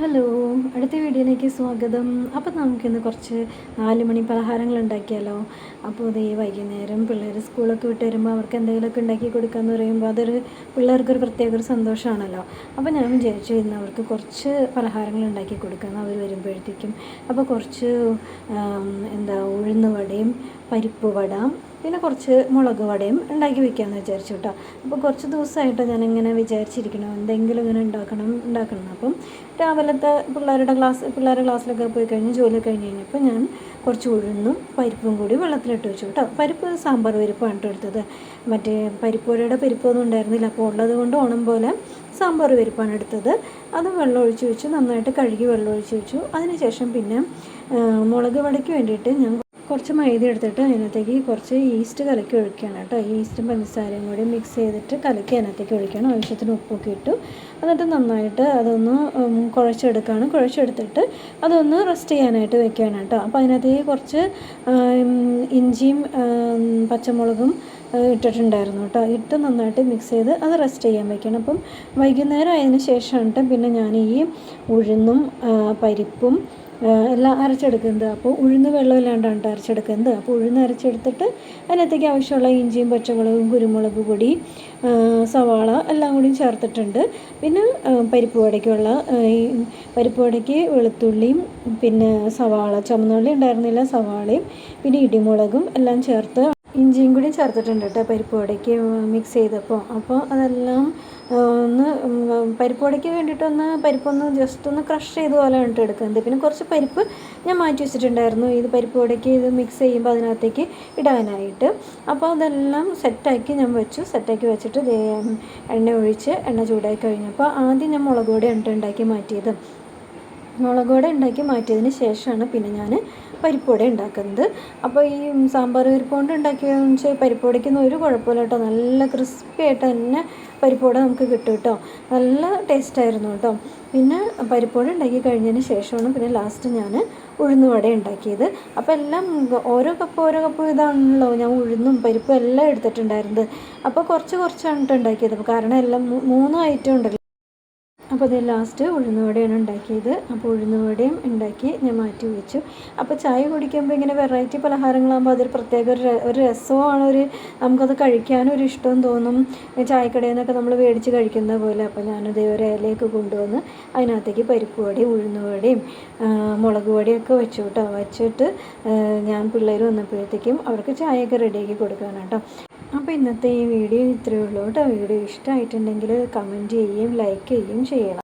Hello, അടുത്ത വീഡിയോയിലേക്ക് സ്വാഗതം. അപ്പോൾ നമുക്കിന്ന് കുറച്ച് 4 മണി പലഹാരങ്ങൾ ഉണ്ടാക്കിയാലോ. അപ്പോൾ ഇതേ വൈകുന്നേരം പിള്ളേർ സ്കൂളൊക്കെ വിട്ട് വരുമ്പോൾ അവർക്ക് എന്തെങ്കിലുമൊക്കെ ഉണ്ടാക്കി കൊടുക്കാമെന്ന് പറയുമ്പോൾ അതൊരു പിള്ളേർക്കൊരു പ്രത്യേക ഒരു സന്തോഷമാണല്ലോ. അപ്പോൾ ഞാൻ വിചാരിച്ചു ഇന്ന് അവർക്ക് കുറച്ച് പലഹാരങ്ങൾ ഉണ്ടാക്കി കൊടുക്കാമെന്ന് അവർ വരുമ്പോഴത്തേക്കും. അപ്പോൾ കുറച്ച് ഉഴുന്ന് വടയും പരിപ്പ് വട പിന്നെ കുറച്ച് മുളക് വടയും ഉണ്ടാക്കി വെക്കാമെന്ന് വിചാരിച്ചു കേട്ടോ. അപ്പോൾ കുറച്ച് ദിവസമായിട്ട് ഞാനിങ്ങനെ വിചാരിച്ചിരിക്കണം എന്തെങ്കിലും ഇങ്ങനെ ഉണ്ടാക്കണം. അപ്പം രാവിലത്തെ പിള്ളേരുടെ ക്ലാസ്സിലൊക്കെ പോയി കഴിഞ്ഞ് ജോലി കഴിഞ്ഞ് കഴിഞ്ഞപ്പോൾ ഞാൻ കുറച്ച് ഉഴുന്നും പരിപ്പും കൂടി വെള്ളത്തിലിട്ട് വെച്ചു കേട്ടോ. പരിപ്പ് സാമ്പാർ പരിപ്പാണ് കേട്ടോ എടുത്തത്. മറ്റേ പരിപ്പുവടയുടെ പരിപ്പൊന്നും ഉണ്ടായിരുന്നില്ല, അപ്പോൾ ഉള്ളത് കൊണ്ട് ഓണം പോലെ സാമ്പാർ പരിപ്പാണ് എടുത്തത്. അത് വെള്ളം ഒഴിച്ച് വെച്ചു, നന്നായിട്ട് കഴുകി വെള്ളം ഒഴിച്ച് വെച്ചു. അതിനുശേഷം പിന്നെ മുളക് വടയ്ക്ക് വേണ്ടിയിട്ട് ഞാൻ കുറച്ച് മൈദ എടുത്തിട്ട് അതിനകത്തേക്ക് കുറച്ച് ഈസ്റ്റ് കലക്കി ഒഴിക്കുകയാണ് കേട്ടോ. ഈസ്റ്റും പഞ്ചസാരയും കൂടി മിക്സ് ചെയ്തിട്ട് കലക്കി അതിനകത്തേക്ക് ഒഴിക്കണം. ആവശ്യത്തിന് ഉപ്പൊക്കെ ഇട്ടു. എന്നിട്ട് നന്നായിട്ട് അതൊന്ന് കുഴച്ചെടുത്തിട്ട് അതൊന്ന് റെസ്റ്റ് ചെയ്യാനായിട്ട് വെക്കുകയാണ് കേട്ടോ. അപ്പോൾ അതിനകത്തേക്ക് കുറച്ച് ഇഞ്ചിയും പച്ചമുളകും ഇട്ടിട്ടുണ്ടായിരുന്നു കേട്ടോ. ഇട്ട് നന്നായിട്ട് മിക്സ് ചെയ്ത് അത് റെസ്റ്റ് ചെയ്യാൻ വെക്കണം. അപ്പം വൈകുന്നേരം ആയതിനു ശേഷമാണ് പിന്നെ ഞാൻ ഈ ഉഴുന്നും പരിപ്പും എല്ലാം അരച്ചെടുക്കുന്നത്. അപ്പോൾ ഉഴുന്ന് വെള്ളമില്ലാണ്ടാണ് അരച്ചെടുക്കുന്നത്. അപ്പോൾ ഉഴുന്ന് അരച്ചെടുത്തിട്ട് അതിനകത്തേക്ക് ആവശ്യമുള്ള ഇഞ്ചിയും പച്ചമുളകും കുരുമുളക് പൊടി സവാള എല്ലാം കൂടി ചേർത്തിട്ടുണ്ട്. പിന്നെ പരിപ്പ് വടയ്ക്ക് വെളുത്തുള്ളിയും പിന്നെ സവാള, ചുമന്നുള്ളി ഉണ്ടായിരുന്നില്ല, സവാളയും പിന്നെ ഇടിമുളകും എല്ലാം ചേർത്ത് ഇഞ്ചിയും കൂടി ചേർത്തിട്ടുണ്ട് കേട്ടോ പരിപ്പ് വടയ്ക്ക് മിക്സ് ചെയ്തപ്പോൾ. അപ്പോൾ അതെല്ലാം ഒന്ന് പരിപ്പ് വടയ്ക്ക് വേണ്ടിയിട്ടൊന്ന് പരിപ്പൊന്ന് ജസ്റ്റ് ഒന്ന് ക്രഷ് ചെയ്ത് പോലെ ഇട്ട് എടുക്കുന്നത്. പിന്നെ കുറച്ച് പരിപ്പ് ഞാൻ മാറ്റി വെച്ചിട്ടുണ്ടായിരുന്നു ഇത് പരിപ്പ് വടയ്ക്ക് ഇത് മിക്സ് ചെയ്യുമ്പോൾ അതിനകത്തേക്ക് ഇടാനായിട്ട്. അപ്പോൾ അതെല്ലാം സെറ്റാക്കി വെച്ചിട്ട് എണ്ണ ചൂടായി കഴിഞ്ഞപ്പോൾ ആദ്യം ഞാൻ മുളക് പൊടി ഉണ്ടാക്കി മാറ്റിയത്. മുളക് പൊടി ഉണ്ടാക്കി മാറ്റിയതിന് ശേഷമാണ് പിന്നെ ഞാൻ പരിപ്പ് വട ഉണ്ടാക്കുന്നത്. അപ്പോൾ ഈ സാമ്പാർ പരിപ്പ് കൊണ്ട് ഉണ്ടാക്കിയതെന്ന് വെച്ചാൽ പരിപ്പ് വടയ്ക്കൊന്നും ഒരു കുഴപ്പമില്ല കേട്ടോ. നല്ല ക്രിസ്പി ആയിട്ട് തന്നെ പരിപ്പ് വട നമുക്ക് കിട്ടും കേട്ടോ. നല്ല ടേസ്റ്റായിരുന്നു കേട്ടോ. പിന്നെ പരിപ്പ് വട ഉണ്ടാക്കി കഴിഞ്ഞതിന് ശേഷമാണ് പിന്നെ ലാസ്റ്റ് ഞാൻ ഉഴുന്ന് വട ഉണ്ടാക്കിയത്. അപ്പോൾ എല്ലാം ഓരോ കപ്പ് ഇതാണല്ലോ ഞാൻ ഉഴുന്നും പരിപ്പും എല്ലാം എടുത്തിട്ടുണ്ടായിരുന്നത്. അപ്പോൾ കുറച്ചാണ് ഉണ്ടാക്കിയത്. കാരണം എല്ലാം 3 ഐറ്റം ഉണ്ടല്ലോ. അപ്പോൾ അത് ലാസ്റ്റ് ഉഴുന്ന് വടയാണ് ഉണ്ടാക്കിയത്. അപ്പോൾ ഉഴുന്ന് വടയും ഉണ്ടാക്കി ഞാൻ മാറ്റി വെച്ചു. അപ്പോൾ ചായ കുടിക്കുമ്പോൾ ഇങ്ങനെ വെറൈറ്റി പലഹാരങ്ങളാകുമ്പോൾ അതൊരു പ്രത്യേക ഒരു രസമാണ്. നമുക്കത് കഴിക്കാനും ഒരു ഇഷ്ടവും തോന്നും. ചായക്കടയിൽ നിന്നൊക്കെ നമ്മൾ മേടിച്ച് കഴിക്കുന്ന പോലെ. അപ്പോൾ ഞാനത് ഒരു ഇലയൊക്കെ കൊണ്ടുവന്ന് അതിനകത്തേക്ക് പരിപ്പ് വടയും ഉഴുന്ന് വടയും മുളക് വടയൊക്കെ വെച്ചിട്ട് ഞാൻ പിള്ളേർ വന്നപ്പോഴത്തേക്കും അവർക്ക് ചായയൊക്കെ റെഡിയാക്കി കൊടുക്കാനാണ് കേട്ടോ. അപ്പോൾ ഇന്നത്തെ ഈ വീഡിയോ ഇത്രയേ ഉള്ളൂ കേട്ടോ. വീഡിയോ ഇഷ്ടമായിട്ടുണ്ടെങ്കിൽ കമൻറ്റ് ചെയ്യുകയും ലൈക്ക് ചെയ്യുകയും ചെയ്യണം.